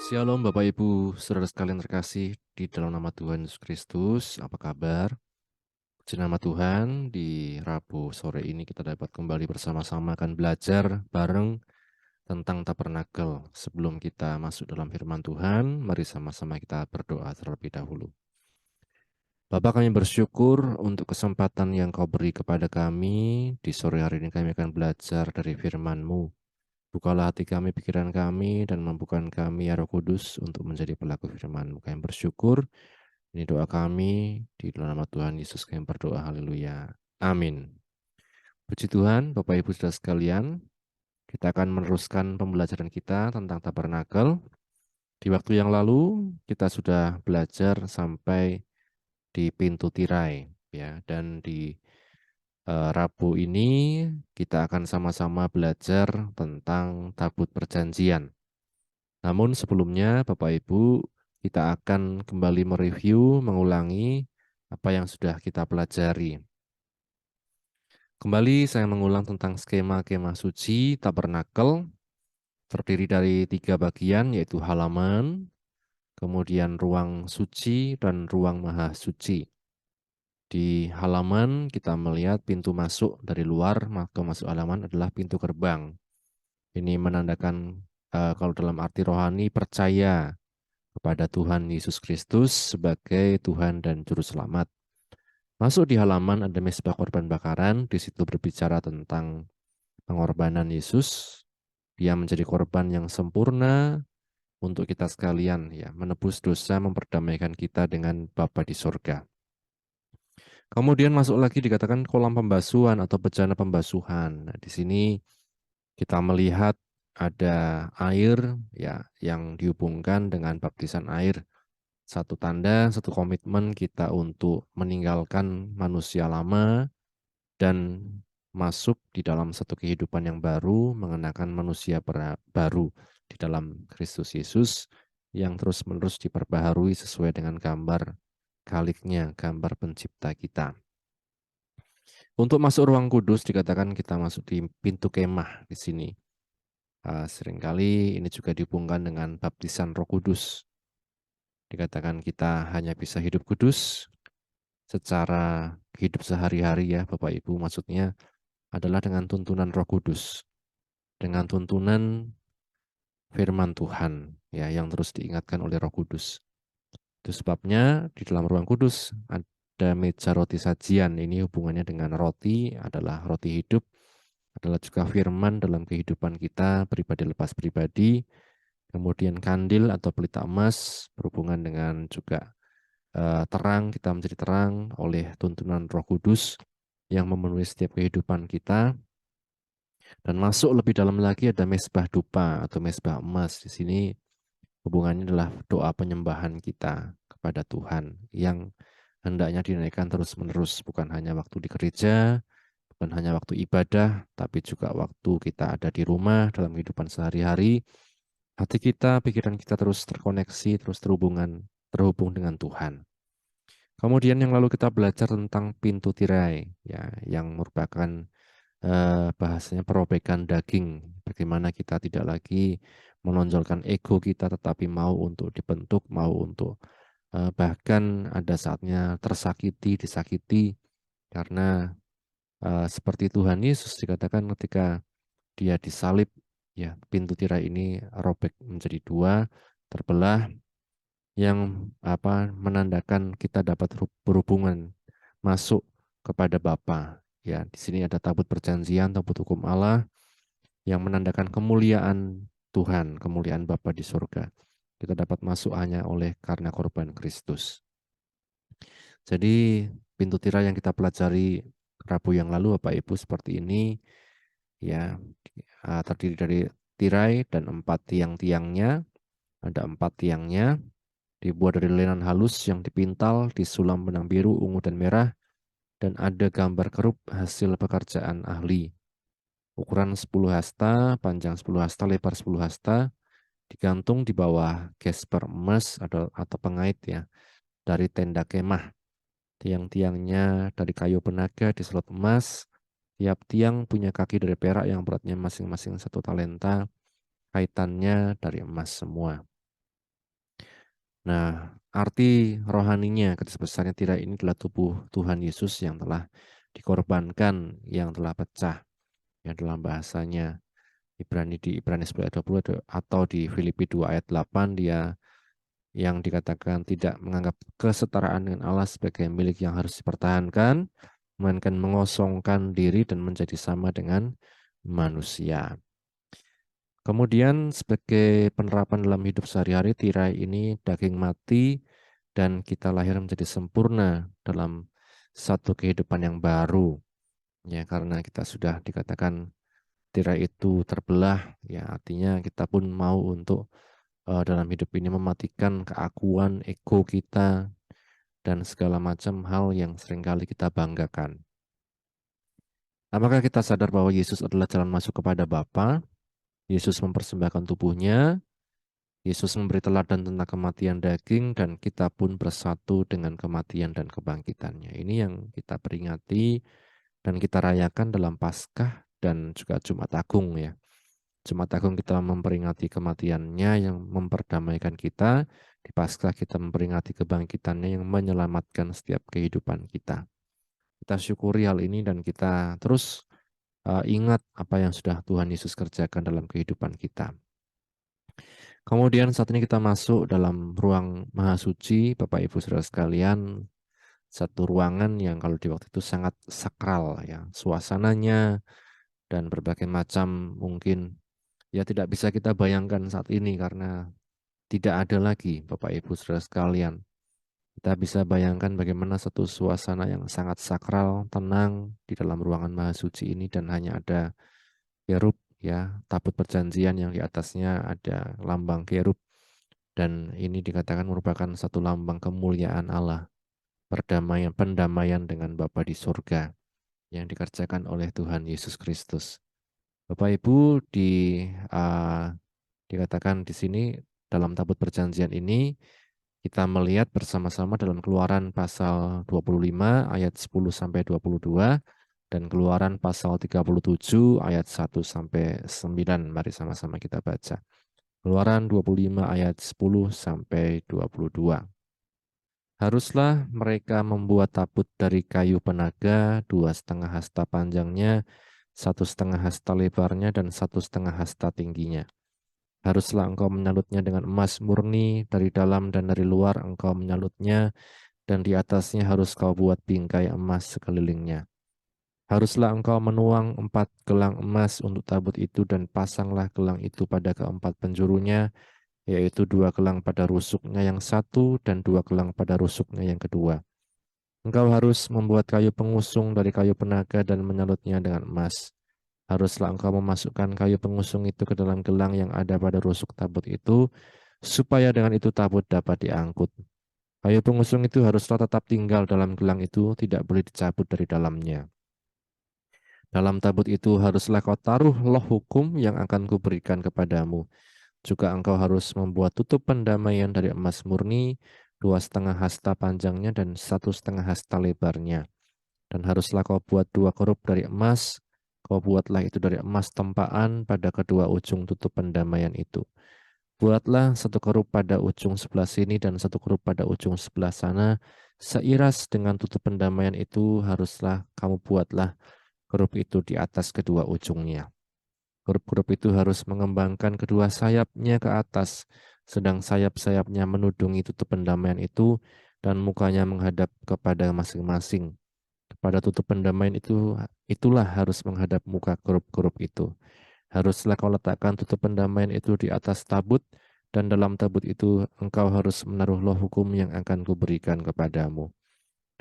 Shalom Bapak Ibu, saudara sekalian terkasih di dalam nama Tuhan Yesus Kristus. Apa kabar? Puji nama Tuhan, di Rabu sore ini kita dapat kembali bersama-sama akan belajar bareng tentang tabernakel. Sebelum kita masuk dalam firman Tuhan, mari sama-sama kita berdoa terlebih dahulu. Bapa, kami bersyukur untuk kesempatan yang Kau beri kepada kami. Di sore hari ini kami akan belajar dari firman-Mu. Bukalah hati kami, pikiran kami, dan mampukan kami, ya Roh Kudus, untuk menjadi pelaku firman-Mu. Kami bersyukur. Ini doa kami, di dalam nama Tuhan Yesus kami berdoa, haleluya. Amin. Puji Tuhan, Bapak Ibu Saudara sekalian, kita akan meneruskan pembelajaran kita tentang tabernakel. Di waktu yang lalu, kita sudah belajar sampai di pintu tirai, ya, dan di Rabu ini kita akan sama-sama belajar tentang tabut perjanjian. Namun sebelumnya Bapak Ibu, kita akan kembali mereview, mengulangi apa yang sudah kita pelajari. Kembali saya mengulang tentang skema kemah suci tabernakel, terdiri dari 3 bagian, yaitu halaman, kemudian ruang suci, dan ruang maha suci. Di halaman kita melihat pintu masuk dari luar, maka masuk halaman adalah pintu gerbang. Ini menandakan kalau dalam arti rohani percaya kepada Tuhan Yesus Kristus sebagai Tuhan dan Juru Selamat. Masuk di halaman ada mezbah korban bakaran, di situ berbicara tentang pengorbanan Yesus. Dia menjadi korban yang sempurna untuk kita sekalian, ya, menebus dosa, memperdamaikan kita dengan Bapa di sorga. Kemudian masuk lagi dikatakan kolam pembasuhan atau bejana pembasuhan. Nah, di sini kita melihat ada air, ya, yang dihubungkan dengan baptisan air. Satu tanda, satu komitmen kita untuk meninggalkan manusia lama dan masuk di dalam satu kehidupan yang baru, mengenakan manusia baru di dalam Kristus Yesus yang terus-menerus diperbaharui sesuai dengan gambar kaliknya, gambar pencipta kita. Untuk masuk ruang kudus dikatakan kita masuk di pintu kemah di sini. Seringkali ini juga dihubungkan dengan baptisan Roh Kudus. Dikatakan kita hanya bisa hidup kudus secara hidup sehari-hari, ya Bapak Ibu, maksudnya adalah dengan tuntunan Roh Kudus, dengan tuntunan firman Tuhan, ya, yang terus diingatkan oleh Roh Kudus. Itu sebabnya di dalam ruang kudus ada meja roti sajian. Ini hubungannya dengan roti, adalah roti hidup, adalah juga firman dalam kehidupan kita pribadi lepas pribadi. Kemudian kandil atau pelita emas berhubungan dengan juga terang, kita menjadi terang oleh tuntunan Roh Kudus yang memenuhi setiap kehidupan kita. Dan masuk lebih dalam lagi ada mezbah dupa atau mezbah emas. Di sini hubungannya adalah doa penyembahan kita kepada Tuhan yang hendaknya dinaikkan terus-menerus, bukan hanya waktu di gereja, bukan hanya waktu ibadah, tapi juga waktu kita ada di rumah dalam kehidupan sehari-hari. Hati kita, pikiran kita terus terkoneksi, terus terhubung dengan Tuhan. Kemudian yang lalu kita belajar tentang pintu tirai, ya, yang merupakan bahasanya perobekan daging. Bagaimana kita tidak lagi menonjolkan ego kita, tetapi mau untuk dibentuk, mau untuk bahkan ada saatnya tersakiti, disakiti, karena seperti Tuhan Yesus dikatakan ketika dia disalib, ya, pintu tirai ini robek menjadi 2, terbelah, yang menandakan kita dapat berhubungan masuk kepada Bapa. Ya, di sini ada tabut perjanjian, tabut hukum Allah yang menandakan kemuliaan Tuhan, kemuliaan Bapa di surga. Kita dapat masuk hanya oleh karena korban Kristus. Jadi pintu tirai yang kita pelajari Rabu yang lalu Bapak Ibu seperti ini, ya, terdiri dari tirai dan 4 tiang-tiangnya. Ada 4 tiangnya, dibuat dari lenan halus yang dipintal, disulam benang biru, ungu, dan merah, dan ada gambar kerup hasil pekerjaan ahli. Ukuran 10 hasta, panjang 10 hasta, lebar 10 hasta, digantung di bawah gesper emas atau pengait, ya, dari tenda kemah. Tiang-tiangnya dari kayu penaga diselot emas. Tiap tiang punya kaki dari perak yang beratnya masing-masing 1 talenta. Kaitannya dari emas semua. Nah, arti rohaninya, garis besarnya tirai ini adalah tubuh Tuhan Yesus yang telah dikorbankan, yang telah pecah. Ya, dalam bahasanya Ibrani di Ibrani 10 ayat 20 atau di Filipi 2 ayat 8 dia yang dikatakan tidak menganggap kesetaraan dengan Allah sebagai milik yang harus dipertahankan, melainkan mengosongkan diri dan menjadi sama dengan manusia. Kemudian sebagai penerapan dalam hidup sehari-hari, tirai ini daging mati dan kita lahir menjadi sempurna dalam satu kehidupan yang baru. Ya, karena kita sudah dikatakan tirai itu terbelah, ya artinya kita pun mau untuk dalam hidup ini mematikan keakuan, ego kita, dan segala macam hal yang seringkali kita banggakan. Apakah kita sadar bahwa Yesus adalah jalan masuk kepada Bapa? Yesus mempersembahkan tubuhnya, Yesus memberi teladan tentang kematian daging, dan kita pun bersatu dengan kematian dan kebangkitannya. Ini yang kita peringati dan kita rayakan dalam Paskah dan juga Jumat Agung ya. Jumat Agung kita memperingati kematiannya yang memperdamaikan kita. Di Paskah kita memperingati kebangkitannya yang menyelamatkan setiap kehidupan kita. Kita syukuri hal ini dan kita terus ingat apa yang sudah Tuhan Yesus kerjakan dalam kehidupan kita. Kemudian saat ini kita masuk dalam ruang Maha Suci, Bapak Ibu Saudara sekalian, satu ruangan yang kalau di waktu itu sangat sakral ya, suasananya dan berbagai macam mungkin ya tidak bisa kita bayangkan saat ini karena tidak ada lagi Bapak Ibu Saudara sekalian. Kita bisa bayangkan bagaimana satu suasana yang sangat sakral, tenang di dalam ruangan Maha Suci ini dan hanya ada kerub ya, tabut perjanjian yang di atasnya ada lambang kerub. Dan ini dikatakan merupakan satu lambang kemuliaan Allah, perdamaian, pendamaian dengan Bapa di surga yang dikerjakan oleh Tuhan Yesus Kristus. Bapak Ibu uh, dikatakan di sini dalam tabut perjanjian ini kita melihat bersama-sama dalam Keluaran pasal 25 ayat 10 sampai 22 dan Keluaran pasal 37 ayat 1 sampai 9. Mari sama-sama kita baca. Keluaran 25 ayat 10 sampai 22. Haruslah mereka membuat tabut dari kayu penaga 2,5 hasta panjangnya, 1,5 hasta lebarnya, dan 1,5 hasta tingginya. Haruslah engkau menyalutnya dengan emas murni, dari dalam dan dari luar engkau menyalutnya, dan di atasnya harus kau buat bingkai emas sekelilingnya. Haruslah engkau menuang 4 gelang emas untuk tabut itu, dan pasanglah gelang itu pada keempat penjurunya, yaitu 2 gelang pada rusuknya yang satu dan 2 gelang pada rusuknya yang kedua. Engkau harus membuat kayu pengusung dari kayu penaga dan menyalutnya dengan emas. Haruslah engkau memasukkan kayu pengusung itu ke dalam gelang yang ada pada rusuk tabut itu, supaya dengan itu tabut dapat diangkut. Kayu pengusung itu haruslah tetap tinggal dalam gelang itu, tidak boleh dicabut dari dalamnya. Dalam tabut itu haruslah kau taruh loh hukum yang akan kuberikan kepadamu. Juga engkau harus membuat tutup pendamaian dari emas murni, 2,5 hasta panjangnya dan 1,5 hasta lebarnya. Dan haruslah kau buat 2 kerup dari emas, kau buatlah itu dari emas tempaan pada kedua ujung tutup pendamaian itu. Buatlah 1 kerup pada ujung sebelah sini dan 1 kerup pada ujung sebelah sana, seiras dengan tutup pendamaian itu haruslah kamu buatlah kerup itu di atas kedua ujungnya. Kerup-kerup itu harus mengembangkan kedua sayapnya ke atas, sedang sayap-sayapnya menudungi tutup pendamaian itu, dan mukanya menghadap kepada masing-masing. Kepada tutup pendamaian itu, itulah harus menghadap muka kerup-kerup itu. Haruslah kau letakkan tutup pendamaian itu di atas tabut, dan dalam tabut itu engkau harus menaruh loh hukum yang akan kuberikan kepadamu.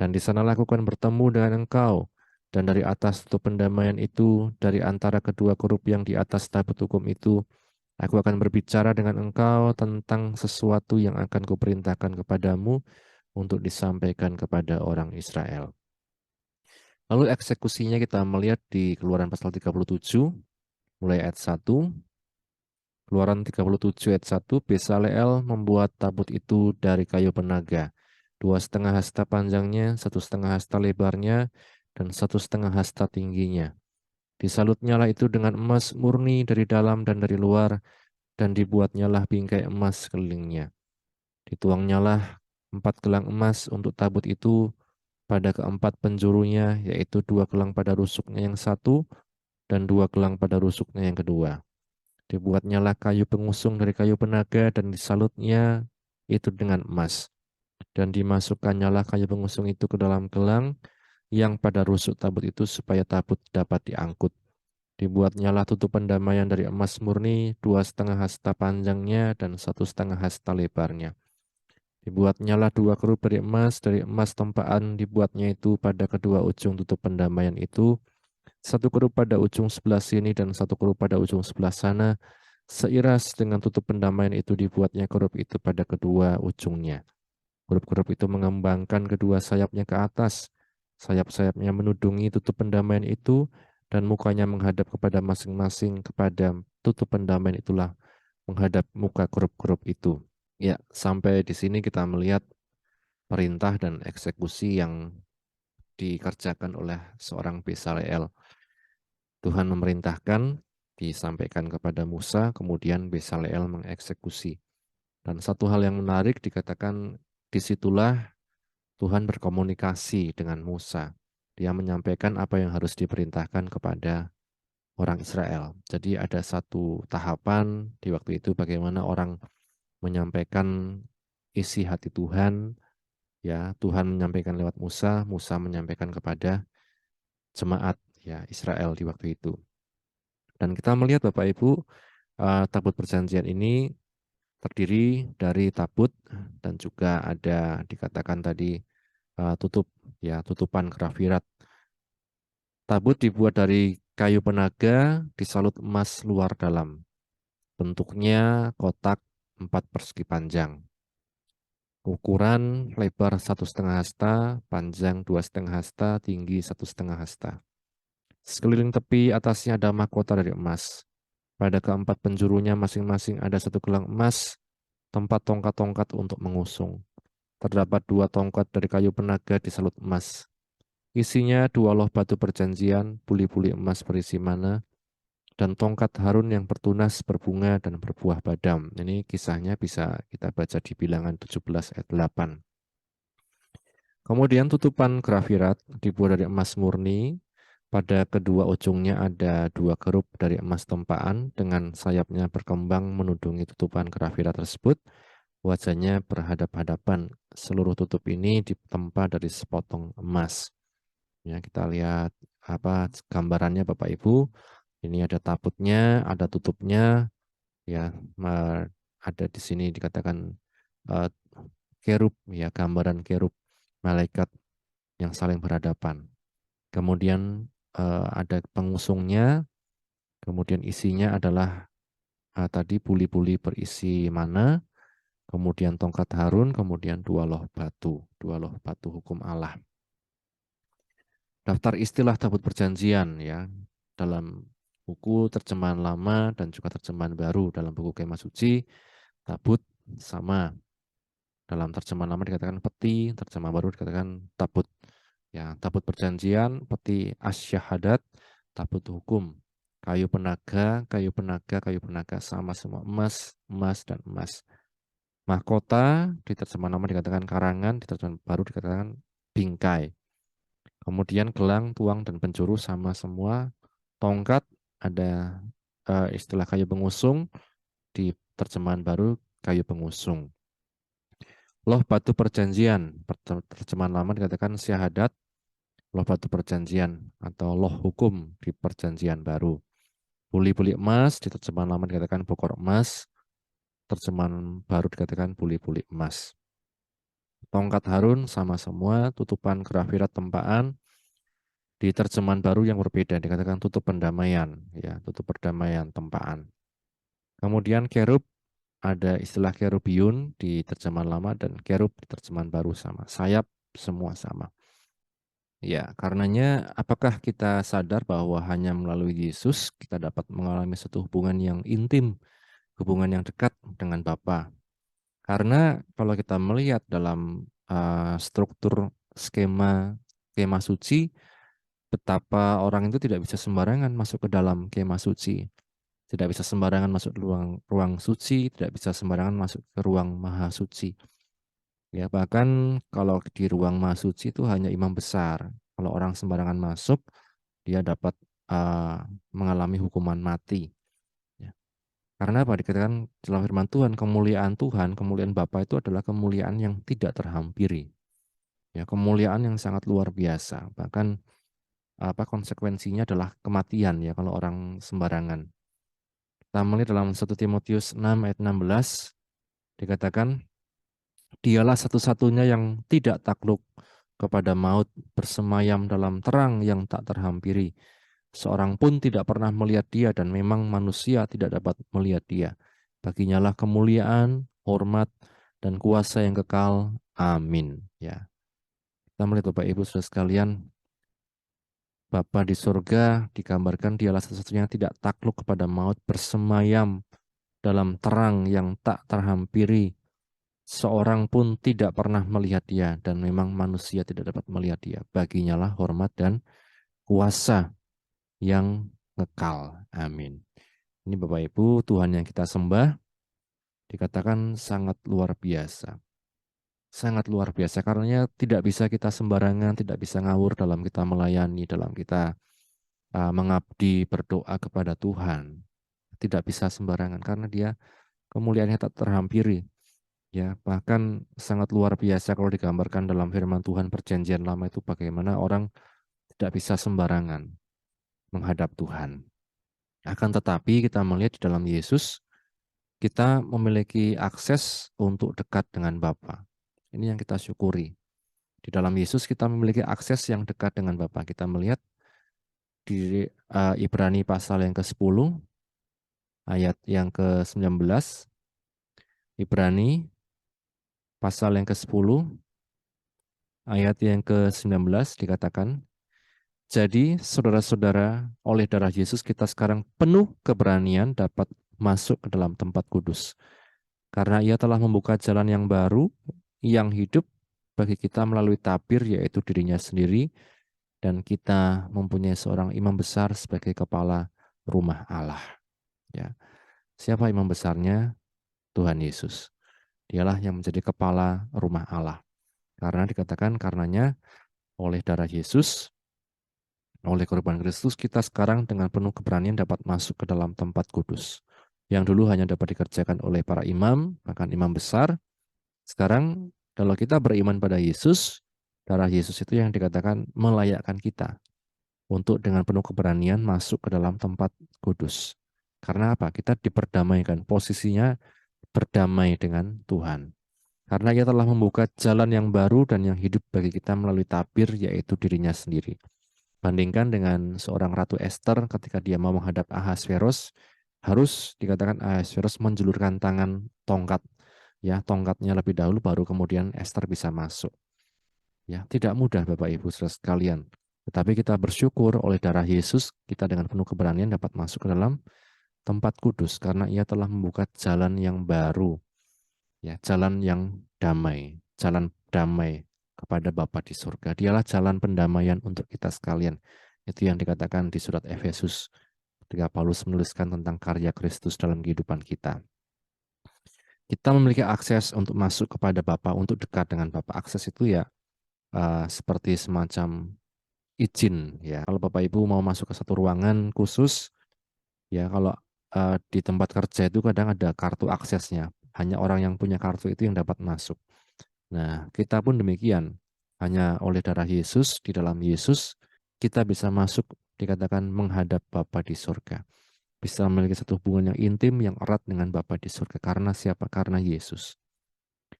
Dan di sana lakukan bertemu dengan engkau, dan dari atas tutup pendamaian itu, dari antara kedua kerup yang di atas tabut hukum itu, aku akan berbicara dengan engkau tentang sesuatu yang akan kuperintahkan kepadamu untuk disampaikan kepada orang Israel. Lalu eksekusinya kita melihat di Keluaran pasal 37, mulai ayat 1. Keluaran 37 ayat 1, Besaleel membuat tabut itu dari kayu penaga, 2,5 hasta panjangnya, 1,5 hasta lebarnya, dan 1,5 hasta tingginya. Disalutnya lah itu dengan emas murni dari dalam dan dari luar, dan dibuatnyalah bingkai emas sekelilingnya. Dituangnyalah 4 gelang emas untuk tabut itu pada keempat penjurunya, yaitu 2 gelang pada rusuknya yang satu dan 2 gelang pada rusuknya yang kedua. Dibuatnyalah kayu pengusung dari kayu penaga dan disalutnya itu dengan emas. Dan dimasukkannya kayu pengusung itu ke dalam gelang yang pada rusuk tabut itu supaya tabut dapat diangkut. Dibuatnyalah tutup pendamaian dari emas murni, 2,5 hasta panjangnya dan 1,5 hasta lebarnya. Dibuatnyalah 2 kerup dari emas tempaan dibuatnya itu pada kedua ujung tutup pendamaian itu, 1 kerup pada ujung sebelah sini dan 1 kerup pada ujung sebelah sana, seiras dengan tutup pendamaian itu dibuatnya kerup itu pada kedua ujungnya. Kerup-kerup itu mengembangkan kedua sayapnya ke atas, sayap-sayapnya menudungi tutup pendamaian itu, dan mukanya menghadap kepada masing-masing kepada tutup pendamaian itulah menghadap muka kerup-kerup itu. Ya, sampai di sini kita melihat perintah dan eksekusi yang dikerjakan oleh seorang Besaleel. Tuhan memerintahkan, disampaikan kepada Musa, kemudian Besaleel mengeksekusi. Dan satu hal yang menarik dikatakan, disitulah Tuhan berkomunikasi dengan Musa. Dia menyampaikan apa yang harus diperintahkan kepada orang Israel. Jadi ada satu tahapan di waktu itu bagaimana orang menyampaikan isi hati Tuhan. Ya, Tuhan menyampaikan lewat Musa, Musa menyampaikan kepada jemaat ya Israel di waktu itu. Dan kita melihat Bapak Ibu, tabut perjanjian ini terdiri dari tabut dan juga ada dikatakan tadi tutup ya tutupan grafirat. Tabut dibuat dari kayu penaga disalut emas luar dalam. Bentuknya kotak 4 persegi panjang. Ukuran lebar 1,5 hasta, panjang 2,5 hasta, tinggi 1,5 hasta. Sekeliling tepi atasnya ada mahkota dari emas. Pada keempat penjurunya masing-masing ada 1 gelang emas, tempat tongkat-tongkat untuk mengusung. Terdapat 2 tongkat dari kayu penaga disalut emas. Isinya 2 loh batu perjanjian, puli-puli emas berisi mana, dan tongkat Harun yang bertunas, berbunga, dan berbuah badam. Ini kisahnya bisa kita baca di Bilangan 17 ayat 8. Kemudian tutupan grafirat dibuat dari emas murni. Pada kedua ujungnya ada 2 kerup dari emas tempaan dengan sayapnya berkembang menudungi tutupan grafirat tersebut. Wajahnya berhadap-hadapan. Seluruh tutup ini ditempa dari sepotong emas. Ya, kita lihat apa gambarannya Bapak Ibu. Ini ada tabutnya, ada tutupnya, ya, ada di sini dikatakan uh, kerub, ya, gambaran kerub malaikat yang saling berhadapan. Kemudian ada pengusungnya, kemudian isinya adalah tadi puli-puli berisi mana, kemudian tongkat Harun, kemudian 2 loh batu hukum Allah. Daftar istilah tabut perjanjian ya dalam buku terjemahan lama dan juga terjemahan baru. Dalam buku Kemah Suci, tabut sama. Dalam terjemahan lama dikatakan peti, terjemahan baru dikatakan tabut. Ya, tabut perjanjian, peti asyahadat, tabut hukum, kayu penaga, kayu penaga, kayu penaga sama semua emas, emas dan emas. Mahkota di terjemahan lama dikatakan karangan, di terjemahan baru dikatakan bingkai. Kemudian gelang, tuang, dan penjuru sama semua. Tongkat ada istilah kayu pengusung, di terjemahan baru kayu pengusung. Loh batu perjanjian, terjemahan lama dikatakan syahadat, loh batu perjanjian atau loh hukum di perjanjian baru. Puli-puli emas di terjemahan lama dikatakan bokor emas, terjemahan baru dikatakan puli-puli emas. Tongkat Harun sama semua, tutupan grafirat tempaan, di terjemahan baru yang berbeda dikatakan tutup pendamaian, ya, tutup perdamaian tempaan. Kemudian kerub ada istilah kerubiun di terjemahan lama dan kerub di terjemahan baru sama. Sayap semua sama. Ya, karenanya apakah kita sadar bahwa hanya melalui Yesus kita dapat mengalami satu hubungan yang intim, hubungan yang dekat dengan Bapa. Karena kalau kita melihat dalam struktur skema suci, betapa orang itu tidak bisa sembarangan masuk ke dalam kemah suci. Tidak bisa sembarangan masuk ke ruang suci, tidak bisa sembarangan masuk ke ruang maha suci. Ya, bahkan kalau di ruang Mahasuci itu hanya imam besar. Kalau orang sembarangan masuk, dia dapat eh, mengalami hukuman mati. Ya. Karena apa? Dikatakan dalam firman Tuhan, kemuliaan Bapa itu adalah kemuliaan yang tidak terhampiri. Ya, kemuliaan yang sangat luar biasa. Bahkan konsekuensinya adalah kematian ya kalau orang sembarangan. Kita melihat dalam 1 Timotius 6 ayat 16 dikatakan, dialah satu-satunya yang tidak takluk kepada maut, bersemayam dalam terang yang tak terhampiri. Seorang pun tidak pernah melihat dia dan memang manusia tidak dapat melihat dia. Baginya lah kemuliaan, hormat, dan kuasa yang kekal. Amin. Ya, kita melihat Bapak Ibu Saudara sekalian, Bapa di surga digambarkan dialah satu-satunya yang tidak takluk kepada maut, bersemayam dalam terang yang tak terhampiri. Seorang pun tidak pernah melihat dia dan memang manusia tidak dapat melihat dia. Baginya lah hormat dan kuasa yang kekal. Amin. Ini Bapak Ibu, Tuhan yang kita sembah dikatakan sangat luar biasa. Sangat luar biasa karena tidak bisa kita sembarangan, tidak bisa ngawur dalam kita melayani, dalam kita mengabdi, berdoa kepada Tuhan. Tidak bisa sembarangan karena dia kemuliaannya tak terhampiri. Ya, bahkan sangat luar biasa kalau digambarkan dalam firman Tuhan Perjanjian Lama itu bagaimana orang tidak bisa sembarangan menghadap Tuhan. Akan tetapi kita melihat di dalam Yesus, kita memiliki akses untuk dekat dengan Bapa. Ini yang kita syukuri. Di dalam Yesus kita memiliki akses yang dekat dengan Bapa. Kita melihat di Ibrani pasal yang ke-10, ayat yang ke-19, Ibrani pasal yang ke-10, ayat yang ke-19 dikatakan, jadi saudara-saudara, oleh darah Yesus kita sekarang penuh keberanian dapat masuk ke dalam tempat kudus. Karena ia telah membuka jalan yang baru, yang hidup bagi kita melalui tabir, yaitu dirinya sendiri, dan kita mempunyai seorang imam besar sebagai kepala rumah Allah. Ya. Siapa imam besarnya? Tuhan Yesus. Dialah yang menjadi kepala rumah Allah. Karena dikatakan karenanya oleh darah Yesus, oleh korban Kristus, kita sekarang dengan penuh keberanian dapat masuk ke dalam tempat kudus. Yang dulu hanya dapat dikerjakan oleh para imam, bahkan imam besar. Sekarang kalau kita beriman pada Yesus, darah Yesus itu yang dikatakan melayakkan kita untuk dengan penuh keberanian masuk ke dalam tempat kudus. Karena apa? Kita diperdamaikan, posisinya berdamai dengan Tuhan. Karena ia telah membuka jalan yang baru dan yang hidup bagi kita melalui tabir, yaitu dirinya sendiri. Bandingkan dengan seorang Ratu Esther ketika dia mau menghadap Ahasveros, harus dikatakan Ahasveros menjulurkan tangan tongkat, ya tongkatnya lebih dahulu baru kemudian Esther bisa masuk. Ya, tidak mudah Bapak Ibu Saudara sekalian. Tetapi kita bersyukur oleh darah Yesus kita dengan penuh keberanian dapat masuk ke dalam tempat kudus karena ia telah membuka jalan yang baru, ya, jalan yang jalan damai kepada Bapa di surga. Dialah jalan pendamaian untuk kita sekalian. Itu yang dikatakan di surat Efesus ketika Paulus menuliskan tentang karya Kristus dalam kehidupan kita. Kita memiliki akses untuk masuk kepada Bapa, untuk dekat dengan Bapa. Akses itu ya seperti semacam izin ya. Kalau Bapak Ibu mau masuk ke satu ruangan khusus, ya kalau di tempat kerja itu kadang ada kartu aksesnya. Hanya orang yang punya kartu itu yang dapat masuk. Nah, kita pun demikian. Hanya oleh darah Yesus, di dalam Yesus, kita bisa masuk, dikatakan menghadap Bapa di surga. Bisa memiliki satu hubungan yang intim, yang erat dengan Bapa di surga. Karena siapa? Karena Yesus.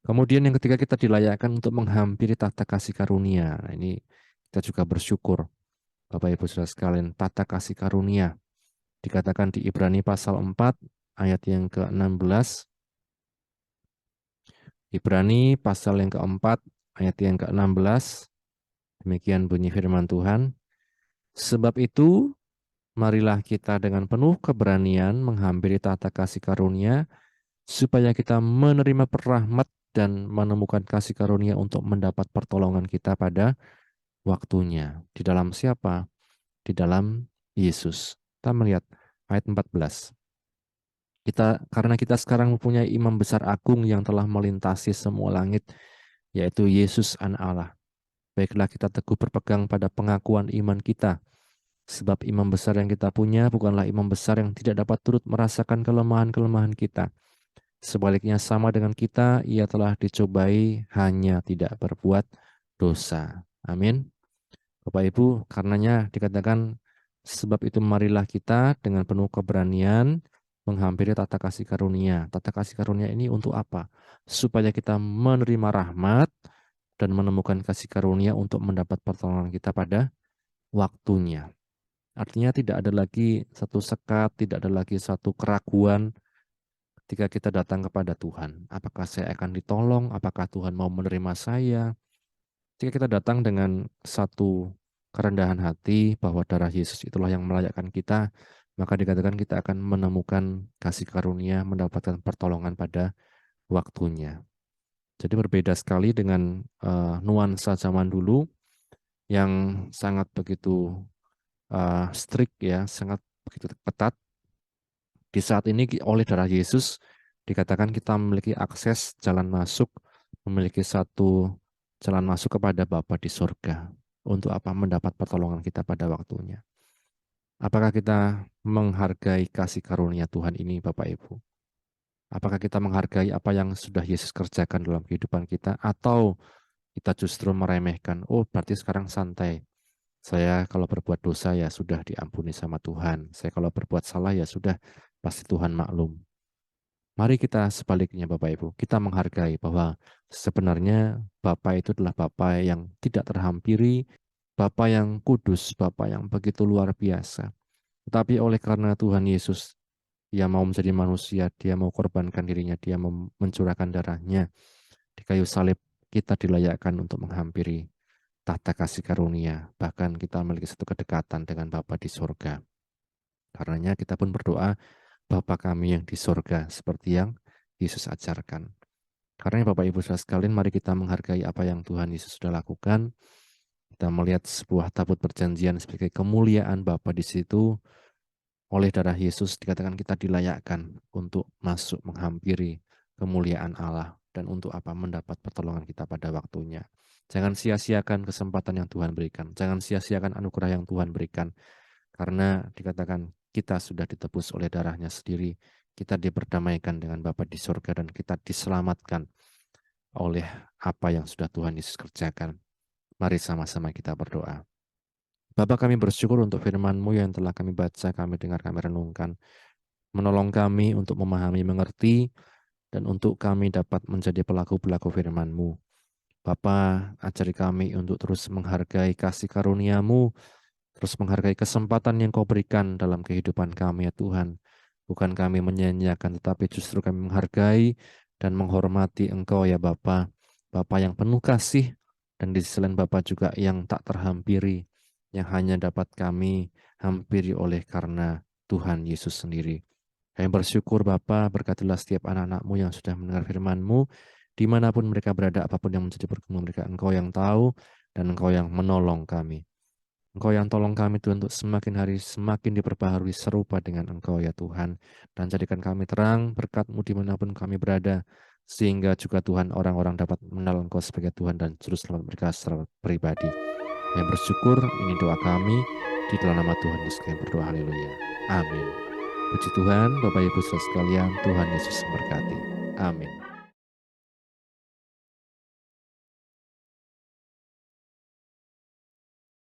Kemudian yang ketiga kita dilayakkan untuk menghampiri tahta kasih karunia. Nah, ini kita juga bersyukur. Bapak Ibu Saudara sekalian, tahta kasih karunia. Dikatakan di Ibrani pasal 4, ayat yang ke-16. Ibrani pasal yang keempat, ayat yang ke-16. Demikian bunyi firman Tuhan. Sebab itu, marilah kita dengan penuh keberanian menghampiri tahta kasih karunia, supaya kita menerima rahmat dan menemukan kasih karunia untuk mendapat pertolongan kita pada waktunya. Di dalam siapa? Di dalam Yesus. Kita melihat ayat 14. Karena kita sekarang mempunyai imam besar agung yang telah melintasi semua langit, yaitu Yesus Anak Allah. Baiklah kita teguh berpegang pada pengakuan iman kita, sebab imam besar yang kita punya bukanlah imam besar yang tidak dapat turut merasakan kelemahan-kelemahan kita. Sebaliknya sama dengan kita, ia telah dicobai hanya tidak berbuat dosa. Amin. Bapak Ibu, karenanya dikatakan, sebab itu marilah kita dengan penuh keberanian menghampiri tata kasih karunia. Tata kasih karunia ini untuk apa? Supaya kita menerima rahmat dan menemukan kasih karunia untuk mendapat pertolongan kita pada waktunya. Artinya tidak ada lagi satu sekat, tidak ada lagi satu keraguan ketika kita datang kepada Tuhan. Apakah saya akan ditolong? Apakah Tuhan mau menerima saya? Jika kita datang dengan satu kerendahan hati bahwa darah Yesus itulah yang melayakkan kita, maka dikatakan kita akan menemukan kasih karunia, mendapatkan pertolongan pada waktunya. Jadi berbeda sekali dengan nuansa zaman dulu yang sangat begitu strict ya, sangat begitu ketat. Di saat ini oleh darah Yesus dikatakan kita memiliki akses jalan masuk, memiliki satu jalan masuk kepada Bapa di surga. Untuk apa? Mendapat pertolongan kita pada waktunya. Apakah kita menghargai kasih karunia Tuhan ini, Bapak Ibu? Apakah kita menghargai apa yang sudah Yesus kerjakan dalam kehidupan kita, atau kita justru meremehkan? Oh, berarti sekarang santai. Saya kalau berbuat dosa ya sudah diampuni sama Tuhan. Saya kalau berbuat salah ya sudah, pasti Tuhan maklum. Mari kita sebaliknya Bapak Ibu, kita menghargai bahwa sebenarnya Bapa itu adalah Bapa yang tidak terhampiri, Bapa yang kudus, Bapa yang begitu luar biasa. Tetapi oleh karena Tuhan Yesus, Dia mau menjadi manusia, Dia mau korbankan dirinya, Dia mau mencurahkan darahnya di kayu salib, kita dilayakkan untuk menghampiri tahta kasih karunia. Bahkan kita memiliki satu kedekatan dengan Bapa di surga. Karenanya kita pun berdoa, Bapa kami yang di surga, seperti yang Yesus ajarkan. Karena Bapak Ibu saudara sekalian, mari kita menghargai apa yang Tuhan Yesus sudah lakukan. Kita melihat sebuah tabut perjanjian sebagai kemuliaan Bapa di situ. Oleh darah Yesus dikatakan kita dilayakkan untuk masuk menghampiri kemuliaan Allah. Dan untuk apa? Mendapat pertolongan kita pada waktunya. Jangan sia-siakan kesempatan yang Tuhan berikan. Jangan sia-siakan anugerah yang Tuhan berikan. Karena dikatakan kita sudah ditebus oleh darahnya sendiri. Kita diperdamaikan dengan Bapa di surga dan kita diselamatkan oleh apa yang sudah Tuhan Yesus kerjakan. Mari sama-sama kita berdoa. Bapa, kami bersyukur untuk firman-Mu yang telah kami baca, kami dengar, kami renungkan. Menolong kami untuk memahami, mengerti, dan untuk kami dapat menjadi pelaku-pelaku firman-Mu. Bapa, ajari kami untuk terus menghargai kasih karunia-Mu, terus menghargai kesempatan yang Kau berikan dalam kehidupan kami ya Tuhan. Bukan kami menyanyiakan, tetapi justru kami menghargai dan menghormati Engkau ya Bapa. Bapa yang penuh kasih, dan di sisi lain Bapa juga yang tak terhampiri, yang hanya dapat kami hampiri oleh karena Tuhan Yesus sendiri. Kami bersyukur Bapa, berkatilah setiap anak-anak-Mu yang sudah mendengar firman-Mu, dimanapun mereka berada, apapun yang menjadi pergumulan mereka, Engkau yang tahu, dan Engkau yang menolong kami. Engkau yang tolong kami Tuhan untuk semakin hari semakin diperbaharui serupa dengan Engkau ya Tuhan. Dan jadikan kami terang berkat-Mu dimanapun kami berada. Sehingga juga Tuhan orang-orang dapat mengenal Engkau sebagai Tuhan dan Juru Selamat mereka secara pribadi. Kami bersyukur, ini doa kami. Di dalam nama Tuhan Yesus kami berdoa, haleluya. Amin. Puji Tuhan, Bapak Ibu saudara sekalian, Tuhan Yesus memberkati. Amin.